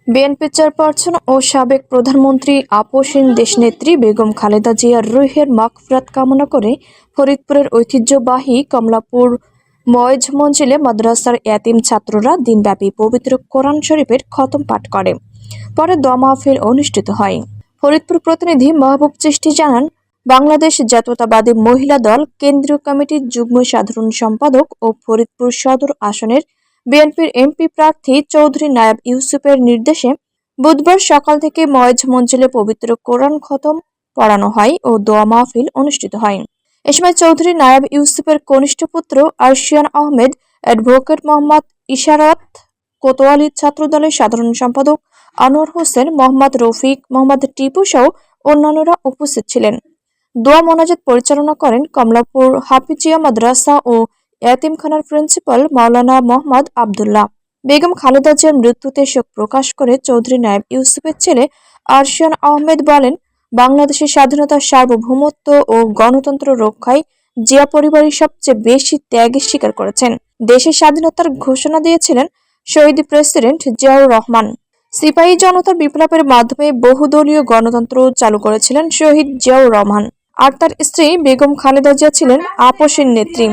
BNP chairperson ও সাবেক প্রধানমন্ত্রী আপসহীন দেশনেত্রী বেগম খালেদা জিয়ার রুহের মাগফিরাত কামনা করে ফরিদপুরের ঐতিহ্যবাহী কমলাপুর ময়জ মঞ্জিলে মাদ্রাসার এতিম ছাত্ররা দিনব্যাপী পবিত্র কোরআন শরীফের খতম পাঠ করে। পরে দোয়া মাহফিল অনুষ্ঠিত হয়। ফরিদপুর প্রতিনিধি মাহবুব চিশতি জানান, বাংলাদেশ জাতীয়তাবাদী মহিলা দল কেন্দ্রীয় কমিটির যুগ্ম সাধারণ সম্পাদক ও ফরিদপুর সদর আসনের বিএনপির এমপি প্রার্থী চৌধুরী নায়াব ইউসুফের নির্দেশে বুধবার সকাল থেকে ময়জ মঞ্জিলে পবিত্র কোরআন খতম পড়ানো হয় ও দোয়া মাহফিল অনুষ্ঠিত হয়। এ সময় চৌধুরী নায়াব ইউসুফের কনিষ্ঠ পুত্র আরশিয়ান আহমেদ, অ্যাডভোকেট মোহাম্মদ ইশারাত কোতোয়ালি, ছাত্রদলের সাধারণ সম্পাদক আনোয়ার হোসেন, মোহাম্মদ রফিক, মোহাম্মদ টিপু সহ অন্যান্যরা উপস্থিত ছিলেন। দোয়া মোনাজাত পরিচালনা করেন কমলাপুর হাফিজিয়া মাদ্রাসা ও এতিমখানার প্রিন্সিপাল মাওলানা মোহাম্মদ আবদুল্লাহ। বেগম খালেদা জিয়ার মৃত্যুতে শোক প্রকাশ করে চৌধুরী নায়েব ইউসুফের ছেলে আরশিয়ান আহমেদ বলেন, বাংলাদেশের স্বাধীনতা, সার্বভৌমত্ব ও গণতন্ত্র রক্ষায় জিয়া পরিবারই সবচেয়ে বেশি ত্যাগের স্বীকার করেছেন। দেশের স্বাধীনতার ঘোষণা দিয়েছিলেন শহীদ প্রেসিডেন্ট জিয়াউর রহমান। সিপাহী জনতার বিপ্লবের মাধ্যমে বহুদলীয় গণতন্ত্র চালু করেছিলেন শহীদ জিয়াউর রহমান। আর তার স্ত্রী বেগম খালেদা জিয়া ছিলেন আপসহীন নেত্রী।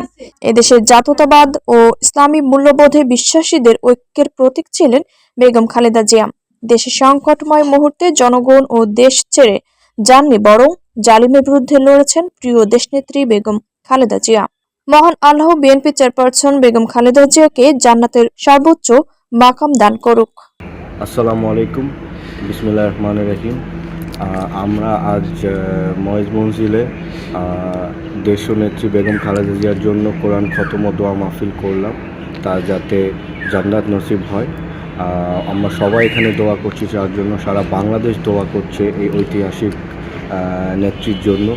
এদেশের জাতীয়তাবাদ ও ইসলামী মূল্যবোধে বিশ্বাসীদের ঐক্যের প্রতীক ছিলেন বেগম খালেদা জিয়া। দেশের সংকটময় মুহূর্তে জনগণ ও দেশ ছেড়ে যাননি, বরং জালিমের বিরুদ্ধে লড়েছেন প্রিয় দেশনেত্রী বেগম খালেদা জিয়া। মহান আল্লাহ বিএনপি চেয়ারপারসন বেগম খালেদা জিয়াকে জান্নাতের সর্বোচ্চ মাকাম দান করুক। আসসালামু আলাইকুম, বিসমিল্লাহির রহমানির রহিম। আমরা আজ ময়জ মঞ্জিলে দেশনেত্রী বেগম খালেদা জিয়ার জন্য কোরআন খতম ও দোয়া মাহফিল করলাম, তা যাতে জান্নাত নসিব হয়। আমরা সবাই এখানে দোয়া করছি তার জন্য, সারা বাংলাদেশ দোয়া করছে এই ঐতিহাসিক নেত্রীর জন্য।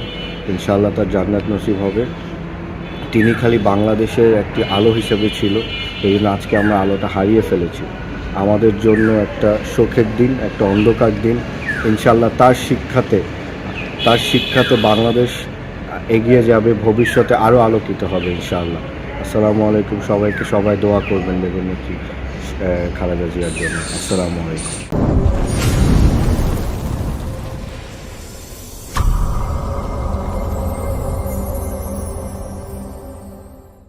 ইনশাআল্লাহ তার জান্নাত নসিব হবে। তিনি খালি বাংলাদেশের একটি আলো হিসেবে ছিল, এই জন্য আজকে আমরা আলোটা হারিয়ে ফেলেছি। আমাদের জন্য একটা শোকের দিন, একটা অন্ধকার দিন। ইনশাআল্লাহ তার শিক্ষাতে বাংলাদেশ এগিয়ে যাবে, ভবিষ্যতে আরও আলোকিত হবে ইনশাআল্লাহ। আসসালামু আলাইকুম সবাইকে, সবাই দোয়া করবেন বেগম নেত্রী খালেদা জিয়ার জন্য। আসসালামু আলাইকুম।